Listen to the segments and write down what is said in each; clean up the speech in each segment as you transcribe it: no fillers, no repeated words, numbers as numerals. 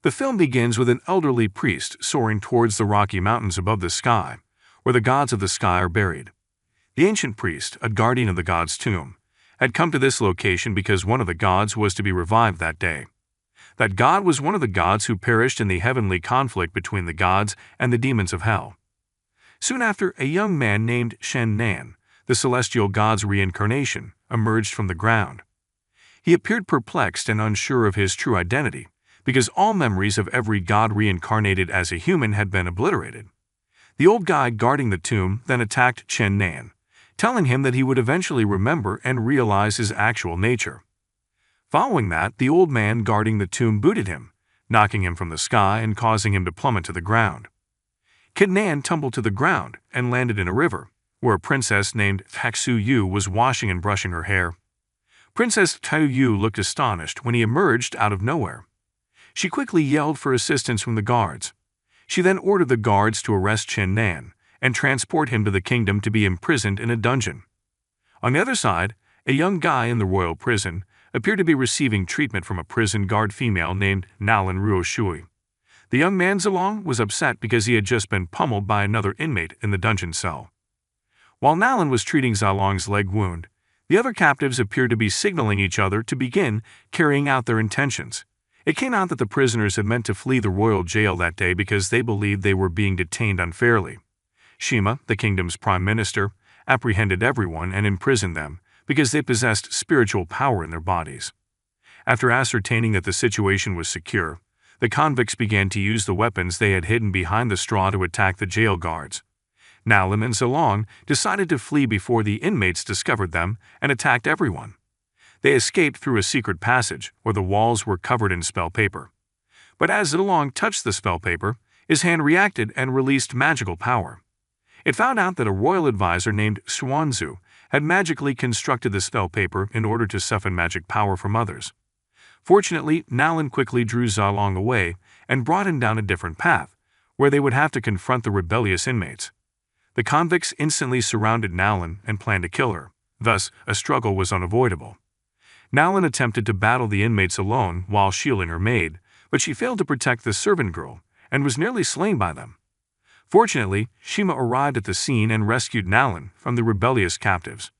The film begins with an elderly priest soaring towards the Rocky Mountains above the sky, where the gods of the sky are buried. The ancient priest, a guardian of the god's tomb, had come to this location because one of the gods was to be revived that day. That god was one of the gods who perished in the heavenly conflict between the gods and the demons of hell. Soon after, a young man named Chen Nan, the celestial god's reincarnation, emerged from the ground. He appeared perplexed and unsure of his true identity, because all memories of every god reincarnated as a human had been obliterated. The old guy guarding the tomb then attacked Chen Nan, telling him that he would eventually remember and realize his actual nature. Following that, the old man guarding the tomb booted him, knocking him from the sky and causing him to plummet to the ground. Chen Nan tumbled to the ground and landed in a river, where a princess named Taxu Yu was washing and brushing her hair. Princess Taxu Yu looked astonished when he emerged out of nowhere. She quickly yelled for assistance from the guards. She then ordered the guards to arrest Chen Nan and transport him to the kingdom to be imprisoned in a dungeon. On the other side, a young guy in the royal prison appeared to be receiving treatment from a prison guard female named Nalan Ruoshui. The young man Zalong was upset because he had just been pummeled by another inmate in the dungeon cell. While Nalan was treating Zalong's leg wound, the other captives appeared to be signaling each other to begin carrying out their intentions. It came out that the prisoners had meant to flee the royal jail that day because they believed they were being detained unfairly. Shima, the kingdom's prime minister, apprehended everyone and imprisoned them because they possessed spiritual power in their bodies. After ascertaining that the situation was secure, the convicts began to use the weapons they had hidden behind the straw to attack the jail guards. Nalan and Zalong decided to flee before the inmates discovered them and attacked everyone. They escaped through a secret passage where the walls were covered in spell paper. But as Zalong touched the spell paper, his hand reacted and released magical power. It found out that a royal advisor named Xuanzu had magically constructed the spell paper in order to siphon magic power from others. Fortunately, Nalan quickly drew Zalong away and brought him down a different path, where they would have to confront the rebellious inmates. The convicts instantly surrounded Nalan and planned to kill her. Thus, a struggle was unavoidable. Nalan attempted to battle the inmates alone while shielding her maid, but she failed to protect the servant girl and was nearly slain by them. Fortunately, Shima arrived at the scene and rescued Nalan from the rebellious captives.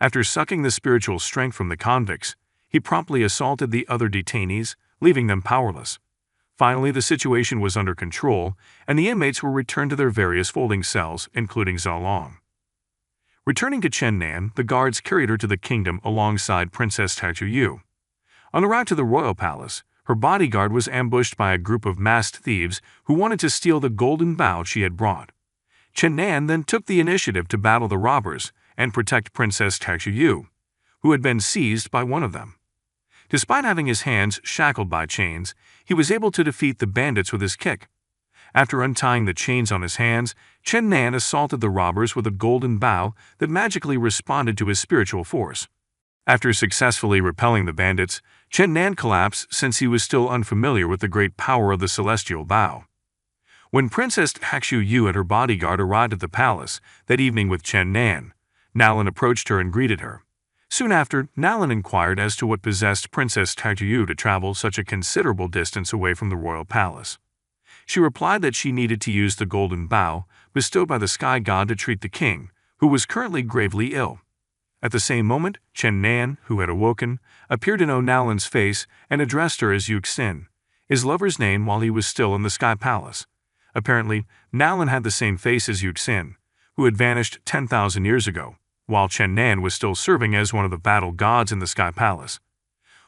After sucking the spiritual strength from the convicts, he promptly assaulted the other detainees, leaving them powerless. Finally, the situation was under control, and the inmates were returned to their various folding cells, including Zalong. Returning to Chen Nan, the guards carried her to the kingdom alongside Princess Taxu Yu. On the route to the royal palace, her bodyguard was ambushed by a group of masked thieves who wanted to steal the golden bough she had brought. Chen Nan then took the initiative to battle the robbers and protect Princess Taxu Yu, who had been seized by one of them. Despite having his hands shackled by chains, he was able to defeat the bandits with his kick. After untying the chains on his hands, Chen Nan assaulted the robbers with a golden bough that magically responded to his spiritual force. After successfully repelling the bandits, Chen Nan collapsed since he was still unfamiliar with the great power of the celestial bough. When Princess Taxu Yu and her bodyguard arrived at the palace that evening with Chen Nan, Nalan approached her and greeted her. Soon after, Nalan inquired as to what possessed Princess Taxu Yu to travel such a considerable distance away from the royal palace. She replied that she needed to use the golden bough bestowed by the sky god to treat the king, who was currently gravely ill. At the same moment, Chen Nan, who had awoken, appeared to know Nalan's face and addressed her as Yuxin, his lover's name while he was still in the sky palace. Apparently, Nalan had the same face as Yuxin, who had vanished 10,000 years ago, while Chen Nan was still serving as one of the battle gods in the sky palace.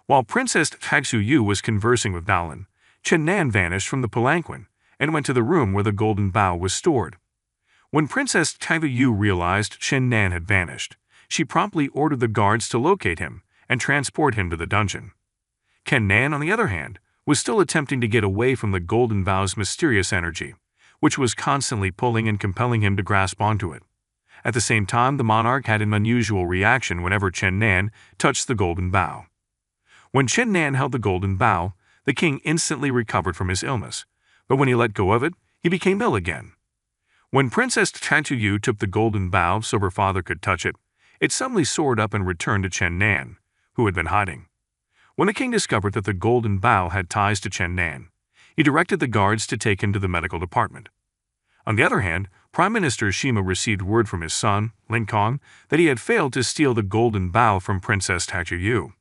While Princess Taxu Yu was conversing with Nalan, Chen Nan vanished from the palanquin and went to the room where the golden bough was stored. When Princess Taxu Yu realized Chen Nan had vanished, she promptly ordered the guards to locate him and transport him to the dungeon. Chen Nan, on the other hand, was still attempting to get away from the golden bough's mysterious energy, which was constantly pulling and compelling him to grasp onto it. At the same time, the monarch had an unusual reaction whenever Chen Nan touched the golden bough. When Chen Nan held the golden bough, the king instantly recovered from his illness, but when he let go of it, he became ill again. When Princess Taxu Yu took the golden bough so her father could touch it, it suddenly soared up and returned to Chen Nan, who had been hiding. When the king discovered that the golden bough had ties to Chen Nan, He directed the guards to take him to the medical department. On the other hand, Prime Minister Shima received word from his son, Linkong, that he had failed to steal the golden bow from Princess Tachuyu.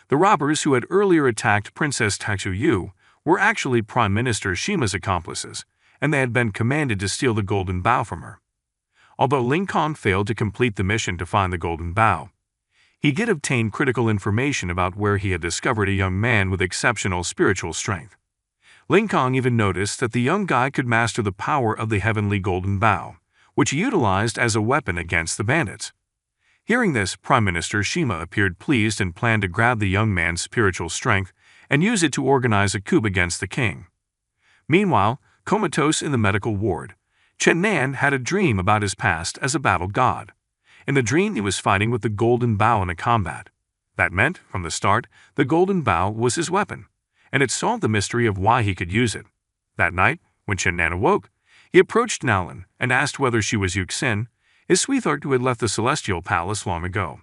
The robbers who had earlier attacked Princess Tachuyu were actually Prime Minister Shima's accomplices, and they had been commanded to steal the golden bow from her. Although Linkong failed to complete the mission to find the golden bow, he did obtain critical information about where he had discovered a young man with exceptional spiritual strength. Linkong even noticed that the young guy could master the power of the heavenly golden bow, which he utilized as a weapon against the bandits. Hearing this, Prime Minister Shima appeared pleased and planned to grab the young man's spiritual strength and use it to organize a coup against the king. Meanwhile, comatose in the medical ward, Chen Nan had a dream about his past as a battle god. In the dream, he was fighting with the golden bow in a combat. That meant, from the start, the golden bow was his weapon, and it solved the mystery of why he could use it. That night, when Chen Nan awoke, he approached Nalan and asked whether she was Yuxin, his sweetheart who had left the celestial palace long ago.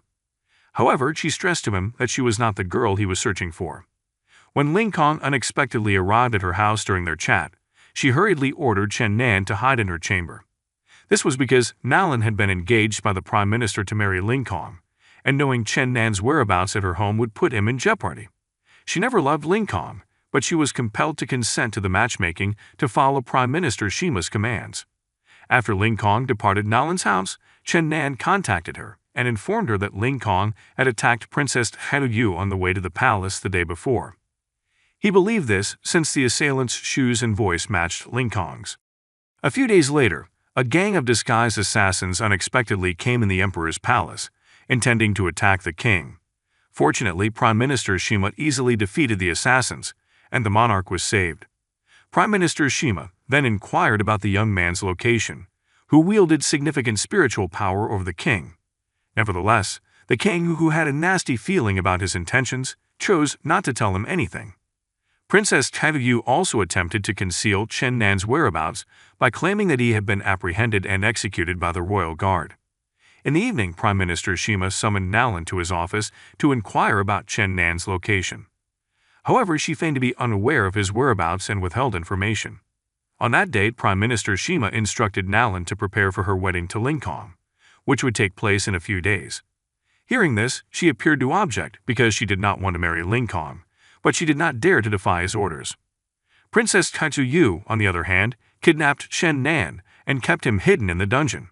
However, she stressed to him that she was not the girl he was searching for. When Linkong unexpectedly arrived at her house during their chat, she hurriedly ordered Chen Nan to hide in her chamber. This was because Nalan had been engaged by the Prime Minister to marry Linkong, and knowing Chen Nan's whereabouts at her home would put him in jeopardy. She never loved Linkong, but she was compelled to consent to the matchmaking to follow Prime Minister Shima's commands. After Linkong departed Nalan's house, Chen Nan contacted her and informed her that Linkong had attacked Princess Tachuyu on the way to the palace the day before. He believed this since the assailant's shoes and voice matched Linkong's. A few days later, a gang of disguised assassins unexpectedly came in the emperor's palace, intending to attack the king. Fortunately, Prime Minister Shima easily defeated the assassins, and the monarch was saved. Prime Minister Shima then inquired about the young man's location, who wielded significant spiritual power over the king. Nevertheless, the king, who had a nasty feeling about his intentions, chose not to tell him anything. Princess Tachuyu also attempted to conceal Chen Nan's whereabouts by claiming that he had been apprehended and executed by the royal guard. In the evening, Prime Minister Shima summoned Nalan to his office to inquire about Chen Nan's location. However, she feigned to be unaware of his whereabouts and withheld information. On that date, Prime Minister Shima instructed Nalan to prepare for her wedding to Linkong, which would take place in a few days. Hearing this, she appeared to object because she did not want to marry Linkong, but she did not dare to defy his orders. Princess Tachuyu, on the other hand, kidnapped Chen Nan and kept him hidden in the dungeon.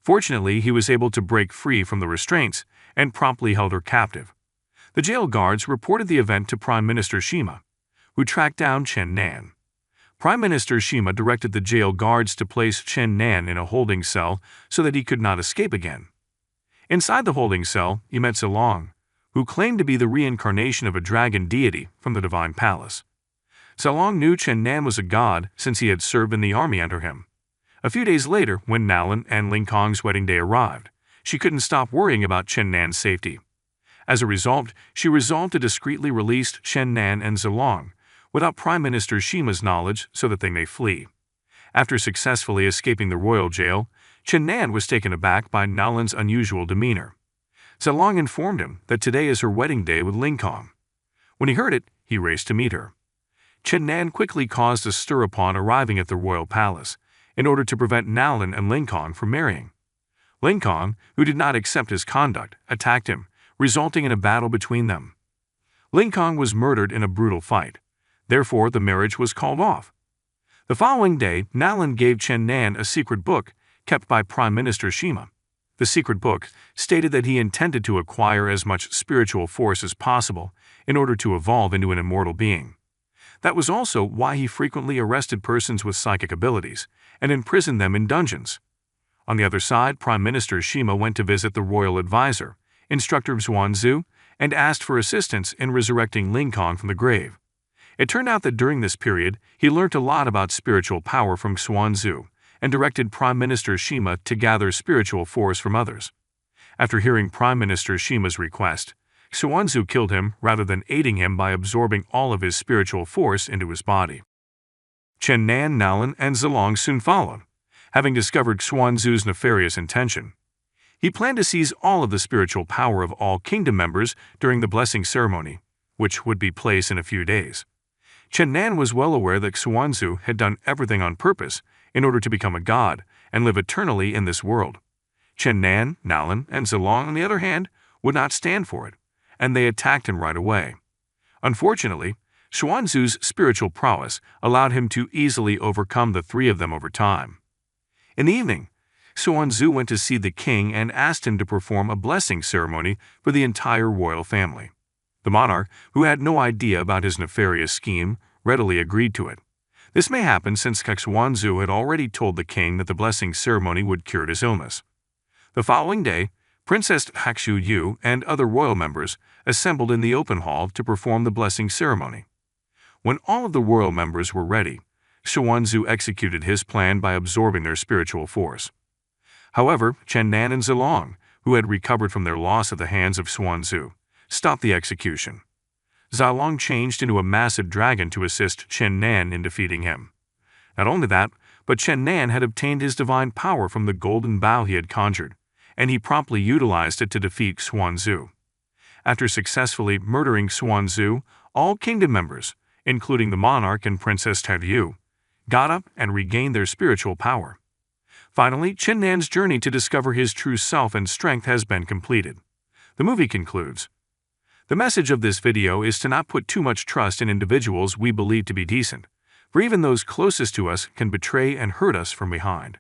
Fortunately, he was able to break free from the restraints and promptly held her captive. The jail guards reported the event to Prime Minister Shima, who tracked down Chen Nan. Prime Minister Shima directed the jail guards to place Chen Nan in a holding cell so that he could not escape again. Inside the holding cell, he met Zilong, who claimed to be the reincarnation of a dragon deity from the divine palace. Zilong knew Chen Nan was a god since he had served in the army under him. A few days later, when Nalan and Linkong's wedding day arrived, she couldn't stop worrying about Chen Nan's safety. As a result, she resolved to discreetly release Chen Nan and Zilong without Prime Minister Shima's knowledge so that they may flee. After successfully escaping the royal jail, Chen Nan was taken aback by Nalan's unusual demeanor. Zilong informed him that today is her wedding day with Linkong. When he heard it, he raced to meet her. Chen Nan quickly caused a stir upon arriving at the royal palace, in order to prevent Nalan and Linkong from marrying. Linkong, who did not accept his conduct, attacked him, resulting in a battle between them. Linkong was murdered in a brutal fight. Therefore, the marriage was called off. The following day, Nalan gave Chen Nan a secret book kept by Prime Minister Shima. The secret book stated that he intended to acquire as much spiritual force as possible in order to evolve into an immortal being. That was also why he frequently arrested persons with psychic abilities and imprisoned them in dungeons. On the other side, Prime Minister Shima went to visit the royal advisor, Instructor Xuanzu, and asked for assistance in resurrecting Linkong from the grave. It turned out that during this period, he learnt a lot about spiritual power from Xuanzu and directed Prime Minister Shima to gather spiritual force from others. After hearing Prime Minister Shima's request, Xuanzu killed him rather than aiding him by absorbing all of his spiritual force into his body. Chen Nan, Nalan, and Zilong soon followed, having discovered Xuanzu's nefarious intention. He planned to seize all of the spiritual power of all kingdom members during the blessing ceremony, which would be placed in a few days. Chen Nan was well aware that Xuanzu had done everything on purpose in order to become a god and live eternally in this world. Chen Nan, Nalan, and Zilong, on the other hand, would not stand for it, and they attacked him right away. Unfortunately, Xuanzu's spiritual prowess allowed him to easily overcome the three of them over time. In the evening, Xuanzu went to see the king and asked him to perform a blessing ceremony for the entire royal family. The monarch, who had no idea about his nefarious scheme, readily agreed to it. This may happen since Xuanzu had already told the king that the blessing ceremony would cure his illness. The following day, Princess Hakshu Yu and other royal members assembled in the open hall to perform the blessing ceremony. When all of the royal members were ready, Xuanzu executed his plan by absorbing their spiritual force. However, Chen Nan and Zilong, who had recovered from their loss at the hands of Xuanzu, stopped the execution. Zilong changed into a massive dragon to assist Chen Nan in defeating him. Not only that, but Chen Nan had obtained his divine power from the golden bow he had conjured, and he promptly utilized it to defeat Xuanzu. After successfully murdering Xuanzu, all kingdom members, including the monarch and Princess Yu, got up and regained their spiritual power. Finally, Chen Nan's journey to discover his true self and strength has been completed. The movie concludes. The message of this video is to not put too much trust in individuals we believe to be decent, for even those closest to us can betray and hurt us from behind.